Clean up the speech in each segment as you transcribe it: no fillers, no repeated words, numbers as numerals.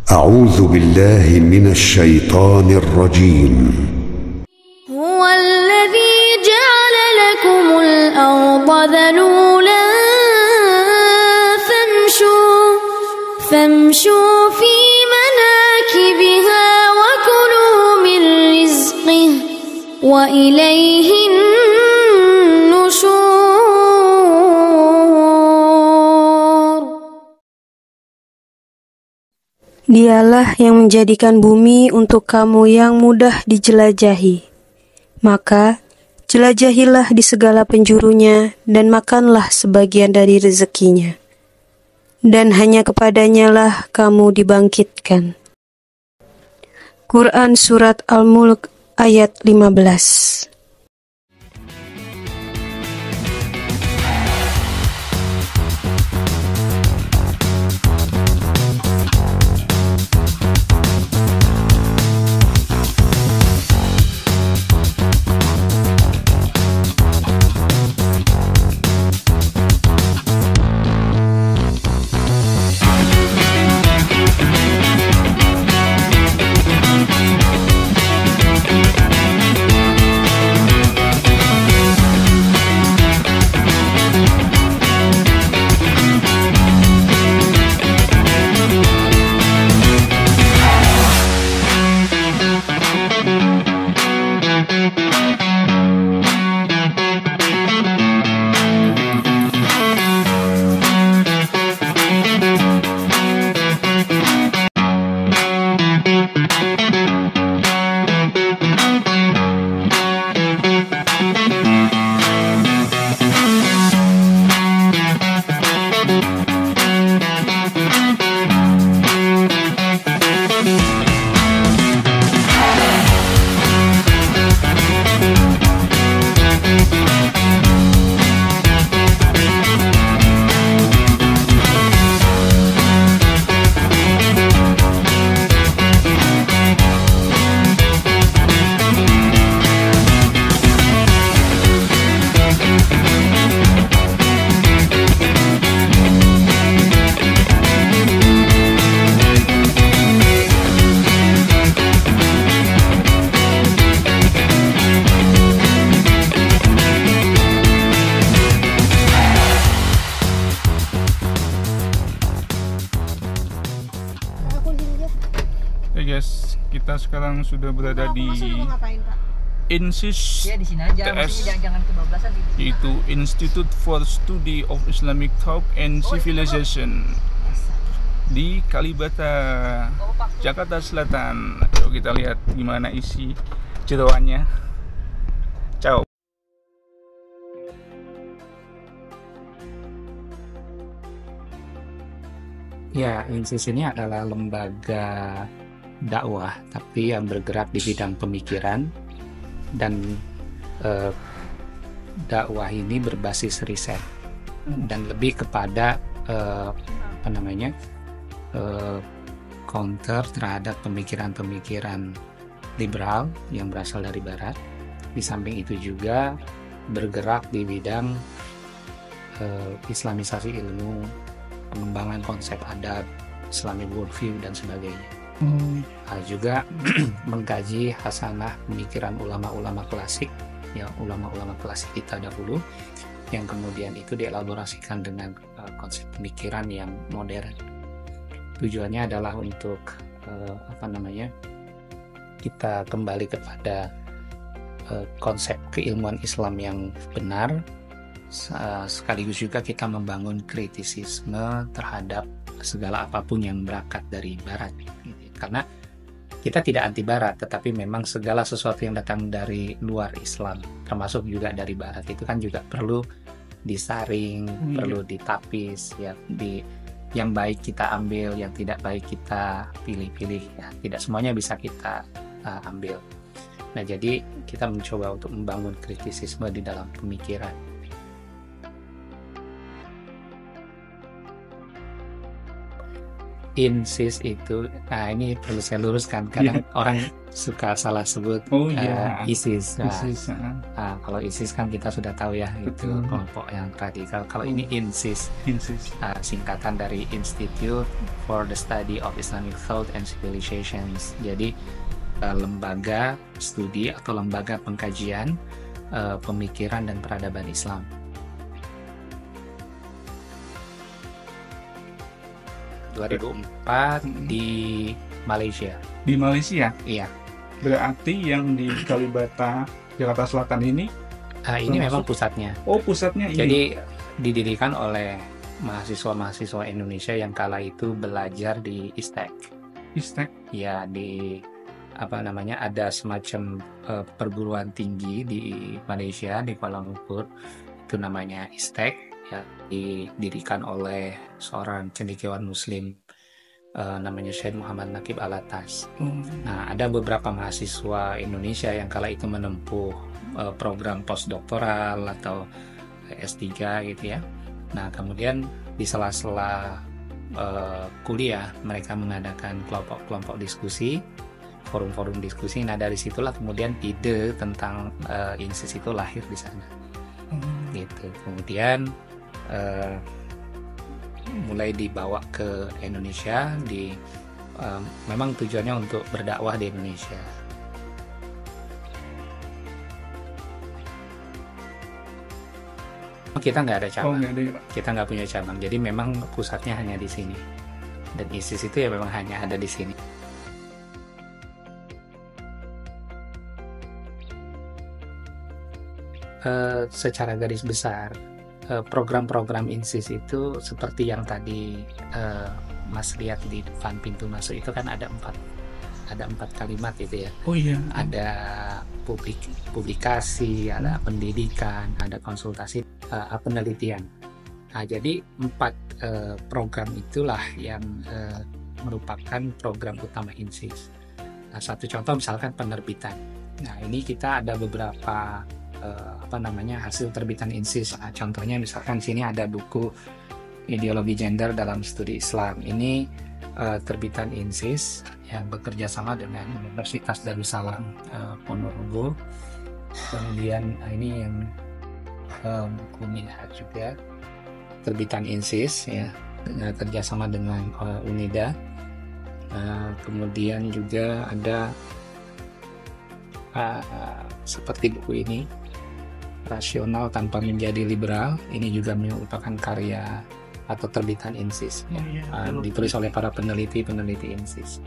أعوذ بالله من الشيطان الرجيم. هو الذي جعل لكم الأرض ذلولا فامشوا في مناكبها وكلوا من رزقه وإليه النشور. Dialah yang menjadikan bumi untuk kamu yang mudah dijelajahi. Maka, jelajahilah di segala penjurunya dan makanlah sebagian dari rezekinya. Dan hanya kepadanya lah kamu dibangkitkan. Quran Surat Al-Mulk ayat 15. Hey guys, kita sekarang sudah berada di INSIS Ya di sini aja, TS, jangan kebablasan gitu. yaitu Institute for Study of Islamic Thought and Civilization di Kalibata, Jakarta Selatan. Yuk kita lihat gimana isi jeroannya. Ciao. Ya, INSIS ini adalah lembaga dakwah, tapi yang bergerak di bidang pemikiran dan dakwah ini berbasis riset dan lebih kepada counter terhadap pemikiran-pemikiran liberal yang berasal dari Barat. Di samping itu juga bergerak di bidang islamisasi ilmu, pengembangan konsep adab, Islamic worldview dan sebagainya. Juga mengkaji hasanah pemikiran ulama-ulama klasik, ya ulama-ulama klasik kita dahulu, yang kemudian itu dielaborasikan dengan konsep pemikiran yang modern. Tujuannya adalah untuk kita kembali kepada konsep keilmuan Islam yang benar, sekaligus juga kita membangun kritisisme terhadap segala apapun yang berangkat dari Barat. Karena kita tidak anti Barat, tetapi memang segala sesuatu yang datang dari luar Islam, termasuk juga dari Barat, itu kan juga perlu disaring, perlu ditapis, ya, yang baik kita ambil, yang tidak baik kita pilih-pilih, ya. Tidak semuanya bisa kita ambil. Nah, jadi kita mencoba untuk membangun kritisisme di dalam pemikiran. INSIS itu, nah ini perlu saya luruskan, kadang orang suka salah sebut Oh iya. ISIS. Nah, ISIS. kalau ISIS kan kita sudah tahu ya, itu Betul. kelompok yang radikal. Kalau ini INSIS, INSIS. singkatan dari Institute for the Study of Islamic Thought and Civilizations. Jadi lembaga studi atau lembaga pengkajian pemikiran dan peradaban Islam. Di Malaysia. Di Malaysia. Iya. Berarti yang di Kalibata, Jakarta Selatan ini? Ini memang pusatnya. Oh, pusatnya ini. Jadi didirikan oleh mahasiswa-mahasiswa Indonesia yang kala itu belajar di ISTEC. ISTEC. Ya, di ada semacam perguruan tinggi di Malaysia, di Kuala Lumpur. Itu namanya ISTEC. Ya, didirikan oleh seorang cendekiawan Muslim namanya Syekh Muhammad Naqib Alatas. Nah, ada beberapa mahasiswa Indonesia yang kala itu menempuh program postdoktoral atau S3 gitu ya. Nah, kemudian di sela-sela kuliah mereka mengadakan kelompok-kelompok diskusi, forum-forum diskusi. Nah, dari situlah kemudian ide tentang INSIS itu lahir di sana. Gitu. Kemudian mulai dibawa ke Indonesia, memang tujuannya untuk berdakwah di Indonesia. Kita nggak ada cabang, kita nggak punya cabang, jadi memang pusatnya hanya di sini. Dan ISIS itu ya memang hanya ada di sini. Secara garis besar, program-program INSIS itu seperti yang tadi Mas lihat di depan pintu masuk itu kan ada empat kalimat gitu ya. Oh iya. Ada publikasi, ada pendidikan, ada konsultasi, penelitian. Nah, jadi 4 program itulah yang merupakan program utama INSIS. Nah, satu contoh misalkan penerbitan. Nah, ini kita ada beberapa hasil terbitan INSIS. Nah, contohnya misalkan sini ada buku Ideologi Gender dalam Studi Islam. Ini terbitan INSIS yang bekerja sama dengan Universitas Darussalam Ponorogo. Kemudian ini yang buku Minhaj juga terbitan INSIS ya, kerjasama dengan UNIDA. Kemudian juga ada seperti buku ini, Rasional Tanpa Menjadi Liberal. Ini juga merupakan karya atau terbitan INSIS, ditulis oleh para peneliti INSIS.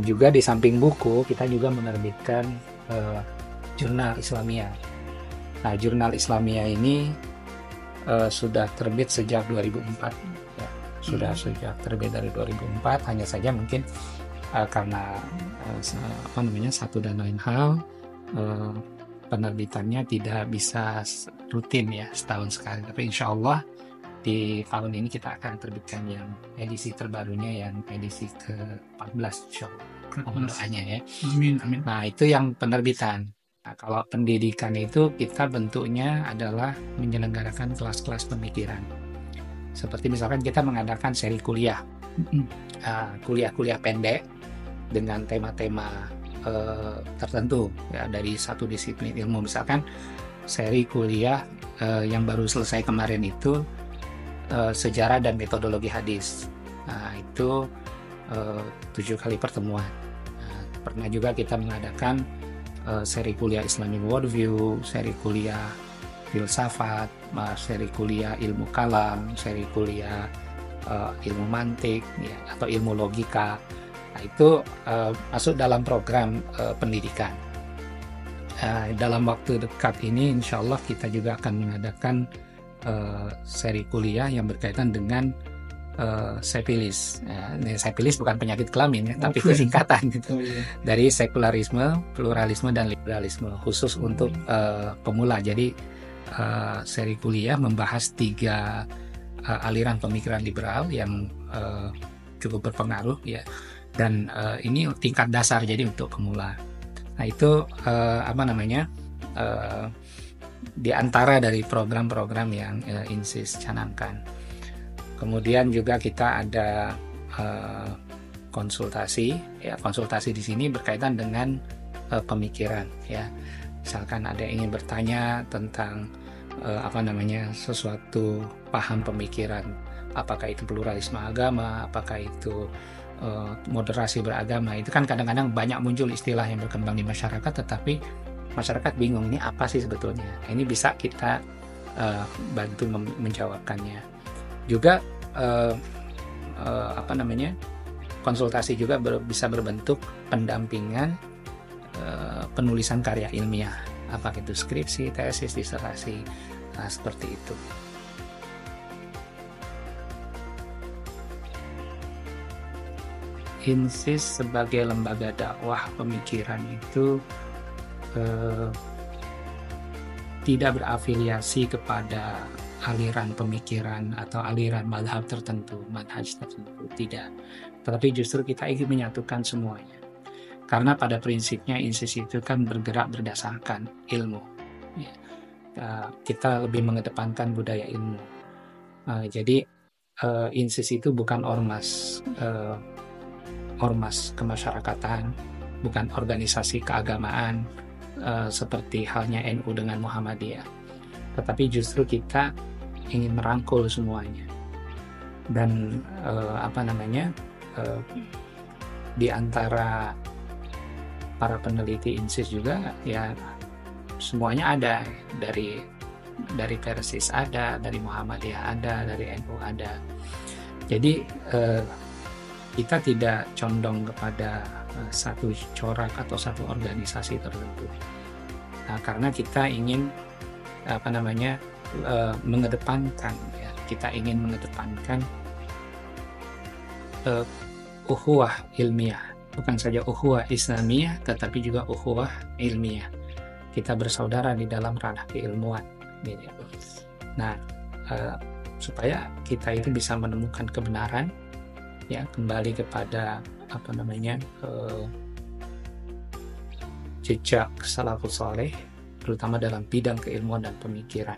Juga di samping buku kita juga menerbitkan jurnal Islamiyah. Nah, jurnal Islamiyah ini sudah terbit sejak 2004 ya. Sudah sejak terbit dari 2004, hanya saja mungkin karena satu dan lain hal penerbitannya tidak bisa rutin ya setahun sekali, tapi insya Allah di tahun ini kita akan terbitkan yang edisi terbarunya, yang edisi ke-14 insya Allah. Mohon doanya ya. Amin, amin. Nah, itu yang penerbitan. Nah, kalau pendidikan itu kita bentuknya adalah menyelenggarakan kelas-kelas pemikiran. Seperti misalkan kita mengadakan seri kuliah, kuliah-kuliah pendek dengan tema-tema tertentu ya, dari satu disiplin ilmu. Misalkan seri kuliah yang baru selesai kemarin itu sejarah dan metodologi hadis. Nah, itu 7 kali pertemuan. Nah, pernah juga kita mengadakan seri kuliah Islamic Worldview, seri kuliah filsafat, seri kuliah ilmu kalam, seri kuliah ilmu mantik ya, atau ilmu logika. Nah, itu masuk dalam program pendidikan. Dalam waktu dekat ini insya Allah kita juga akan mengadakan seri kuliah yang berkaitan dengan sepilis. Sepilis bukan penyakit kelamin ya, tapi itu singkatan gitu. Dari sekularisme, pluralisme, dan liberalisme, khusus untuk pemula. Jadi seri kuliah membahas 3 aliran pemikiran liberal yang cukup berpengaruh ya, dan ini tingkat dasar, jadi untuk pemula. Nah, itu di antara dari program-program yang INSIS canangkan. Kemudian juga kita ada konsultasi. Ya, konsultasi di sini berkaitan dengan pemikiran. Ya, misalkan ada yang ingin bertanya tentang sesuatu paham pemikiran, apakah itu pluralisme agama, apakah itu moderasi beragama. Itu kan kadang-kadang banyak muncul istilah yang berkembang di masyarakat, tetapi masyarakat bingung ini apa sih sebetulnya. Ini bisa kita bantu menjawabkannya. Juga konsultasi juga bisa berbentuk pendampingan penulisan karya ilmiah, apakah itu skripsi, tesis, disertasi, seperti itu. INSIS sebagai lembaga dakwah pemikiran itu tidak berafiliasi kepada aliran pemikiran atau aliran manhaj tertentu, tidak. Tetapi justru kita ingin menyatukan semuanya. Karena pada prinsipnya INSIS itu kan bergerak berdasarkan ilmu. Ya. Kita lebih mengedepankan budaya ilmu. Jadi INSIS itu bukan ormas kemasyarakatan, bukan organisasi keagamaan seperti halnya NU dengan Muhammadiyah. Tetapi justru kita ingin merangkul semuanya. Dan di antara para peneliti INSIS juga ya semuanya ada, dari Persis ada, dari Muhammadiyah ada, dari NU ada. Jadi kita tidak condong kepada satu corak atau satu organisasi tertentu. Nah, karena kita ingin mengedepankan, ya, kita ingin mengedepankan ukhuwah ilmiah. Bukan saja ukhuwah Islamiyah, tetapi juga ukhuwah ilmiah. Kita bersaudara di dalam ranah keilmuan. Gitu. Nah, supaya kita itu bisa menemukan kebenaran, ya, kembali kepada jejak salafus saleh, terutama dalam bidang keilmuan dan pemikiran.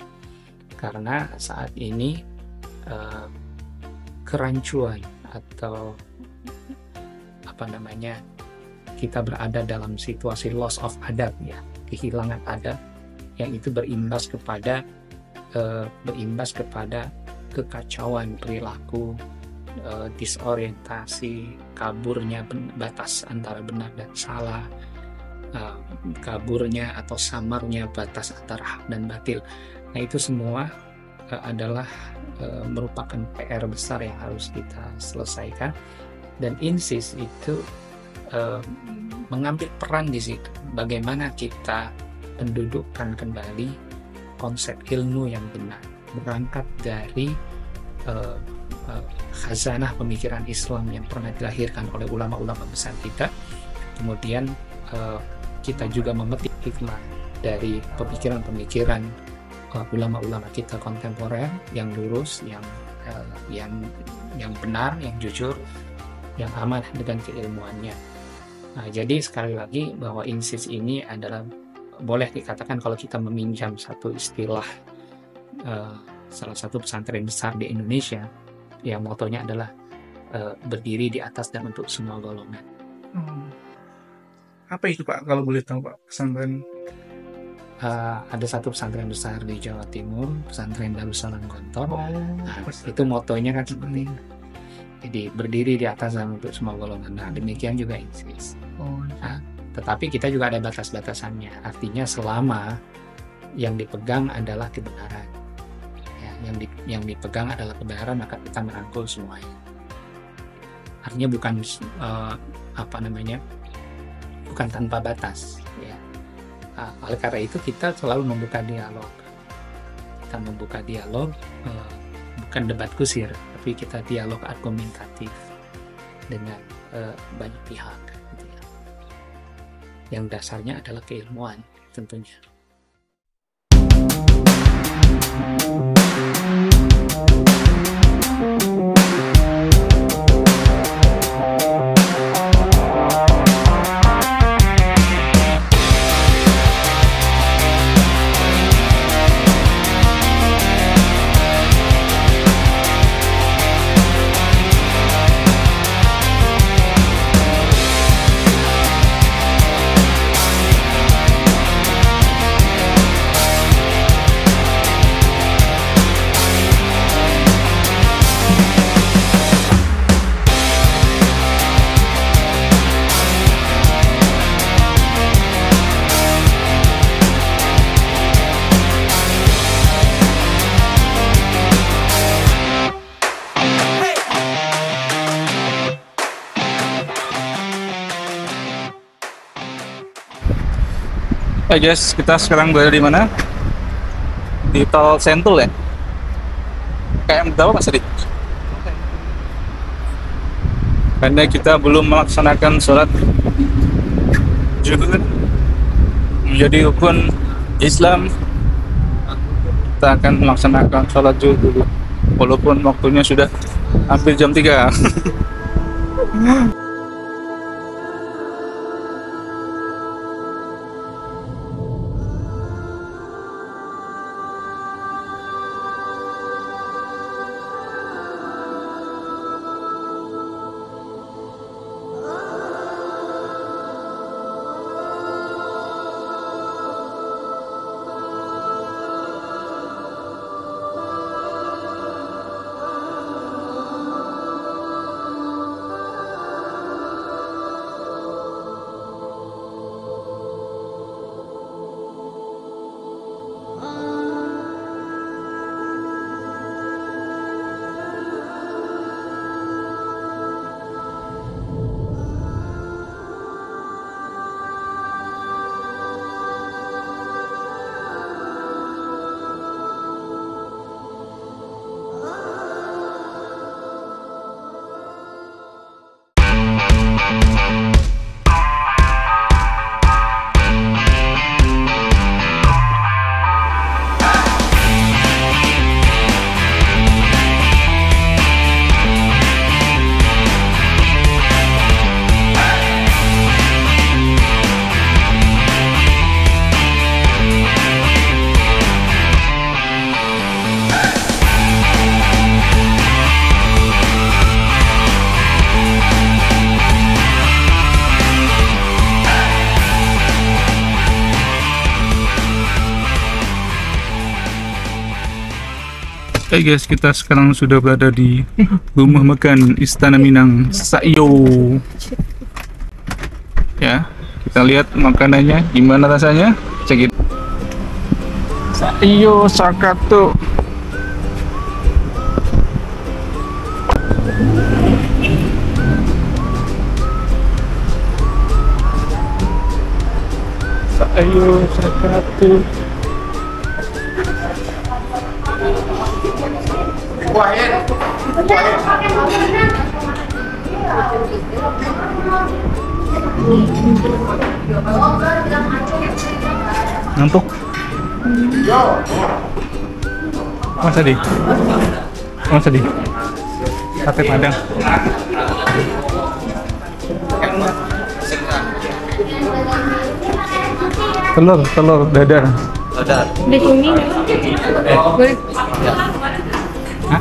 Karena saat ini kerancuan atau kita berada dalam situasi loss of adab, ya, kehilangan adab, yang itu berimbas kepada kekacauan perilaku, disorientasi, kaburnya batas antara benar dan salah, kaburnya atau samarnya batas antara hak dan batil. Nah, itu semua adalah merupakan PR besar yang harus kita selesaikan. Dan INSIS itu mengambil peran di situ. Bagaimana kita mendudukkan kembali konsep ilmu yang benar, berangkat dari khazanah pemikiran Islam yang pernah dilahirkan oleh ulama-ulama besar kita. Kemudian kita juga memetik hikmah dari pemikiran-pemikiran ulama-ulama kita kontemporer yang lurus, yang benar, yang jujur, yang amanah dengan keilmuannya. Nah, jadi sekali lagi bahwa INSIS ini adalah, boleh dikatakan kalau kita meminjam satu istilah salah satu pesantren besar di Indonesia, yang motonya adalah berdiri di atas dan untuk semua golongan. Apa itu Pak, kalau boleh tahu Pak, pesantren? Ada satu pesantren besar di Jawa Timur, pesantren Darussalam Gontor. Itu motonya kan seperti itu. Jadi berdiri di atas dan untuk semua golongan. Nah, demikian juga INSIS. Nah, tetapi kita juga ada batas-batasannya. Artinya selama yang dipegang adalah kebenaran, ya, yang dipegang adalah kebenaran, maka kita merangkul semuanya. Artinya bukan bukan tanpa batas. Ya. Oleh karena itu kita selalu membuka dialog. Kita membuka dialog. Bukan debat kusir, tapi kita dialog argumentatif dengan banyak pihak, gitu ya. Yang dasarnya adalah keilmuan tentunya. Guys, kita sekarang berada di mana? Di Tol Sentul ya? Kayak berapa Mas Adi? Karena kita belum melaksanakan sholat zuhur menjadi rukun Islam, kita akan melaksanakan sholat zuhur dulu walaupun waktunya sudah hampir jam 3. Oke guys, kita sekarang sudah berada di rumah makan Istana Minang Sakyo. Ya, kita lihat makanannya gimana rasanya. Cek it. Sakyo Sakato. Sakyo Sakato. Ngantuk? Mas Adi? Mas Adi? Sate Padang. Telur dadar. Di cumi. Boleh. Hah?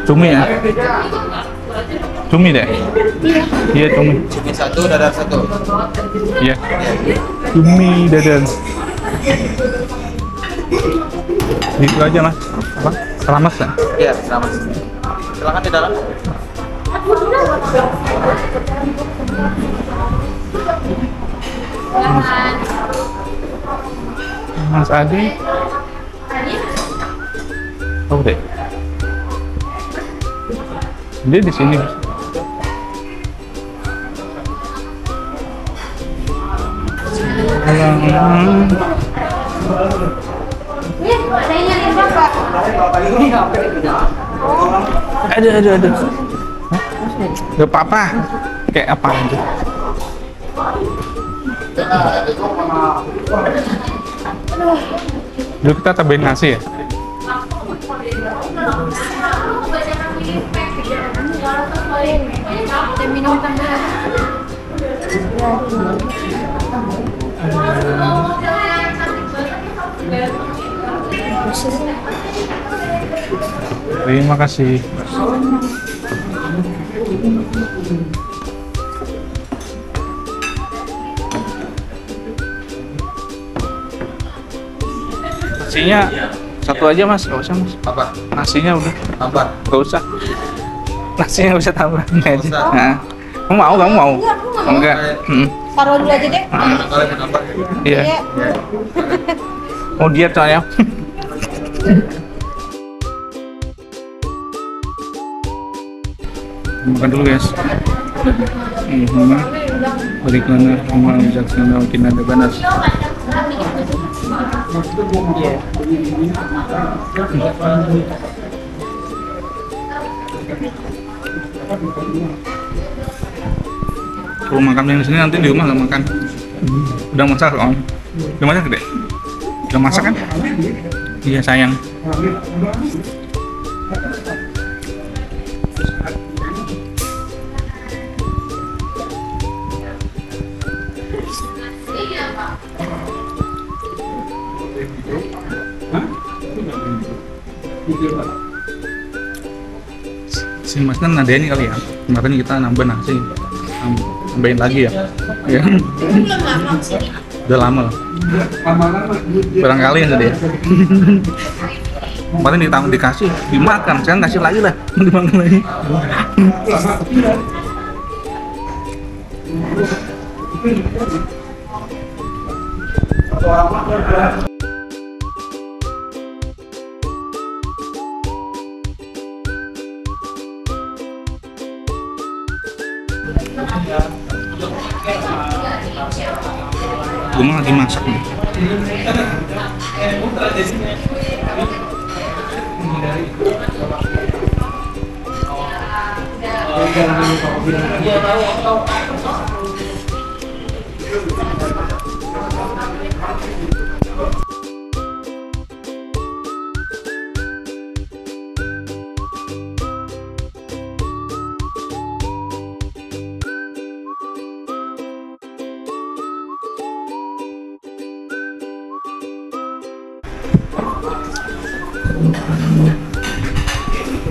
Cumi ya? Cumi deh? Iya cumi. Cumi 1, dadar 1. Iya. Cumi dadar. Itu aja mas. Apa? Selamat ya? Iya, selamat. Silakan di dalam. Mas Adi. Oh deh. Dia di sini. Ada. Gak apa-apa. Kayak apa aja. Dulu kita tambahin nasi ya. Minum tambahan. Terima kasih. Nasinya satu aja mas, gak usah mas. Apa? Nasinya udah. Apa? Gak usah. Nasinya gak usah tambah. Ini aja. usah. Nah. Kamu mau? Kamu mau? Enggak. Taruh dulu aja deh. Kalian kenapa? Iya. Mau diet soalnya. Makan dulu guys. Berikanlah rumah bijaksana kina benar. Kalau makan yang di sini nanti di rumah nggak makan. Udah masak om. Udah masak gede. Udah masak kan? Iya sayang. Si Mas kan ada ini kali ya. Kemarin kita nambah nasi. Nambahin lagi ya. Ya. Udah lama. Barangkali yang tadi ya. Kemarin dikasih, dimakan, sekarang kasih lagi lah, dimakan lagi. Gua lagi masak nih.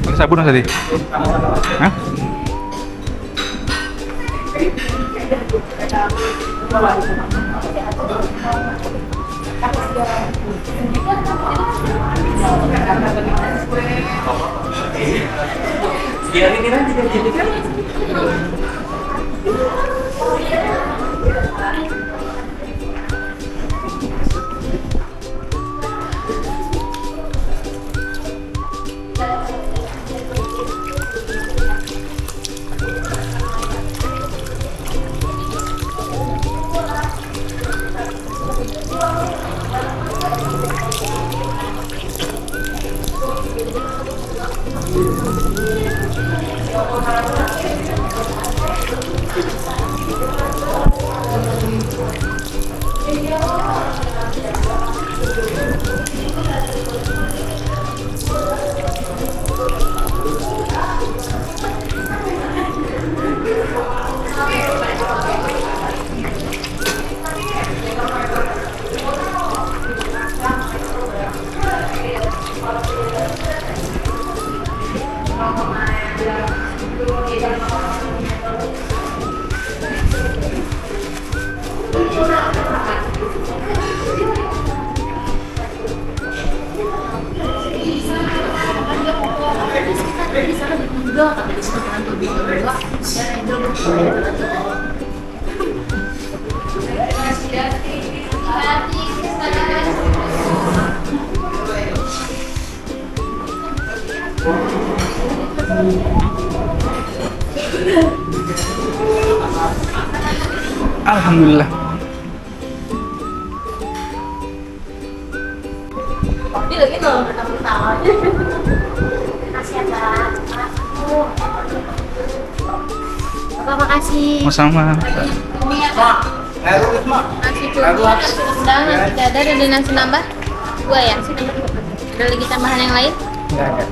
Pakai sabun tadi? Hah? Alhamdulillah. Bapak makasih. Sama-sama. Ini ya Pak. Nasi cumi, nasi rendang, nasi dadar, ada nasi nambah. Dua ya? Ada lagi tambahan yang lain? Nggak ada.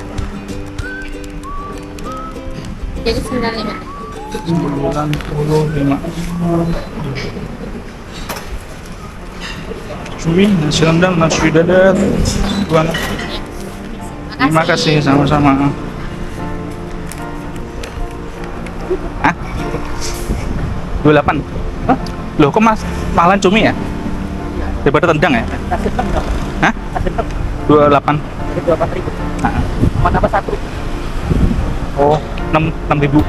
Jadi 95. 95. Cumi, nasi rendang, nasi dadar. Dua. Terima kasih, sama-sama. Hah? 28? Hah? Loh, kok mas mahalan cumi ya? Daripada rendang ya? Hah? 28? 28.000. Mau tambah 1. Oh, 6.000.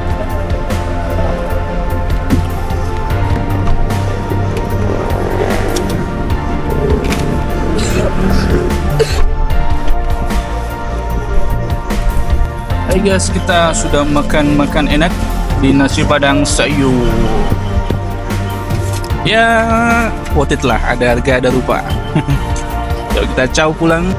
Hai guys, kita sudah makan enak di nasi padang sayur. Ya, worth it lah, ada harga ada rupa. Yuk kita caw pulang.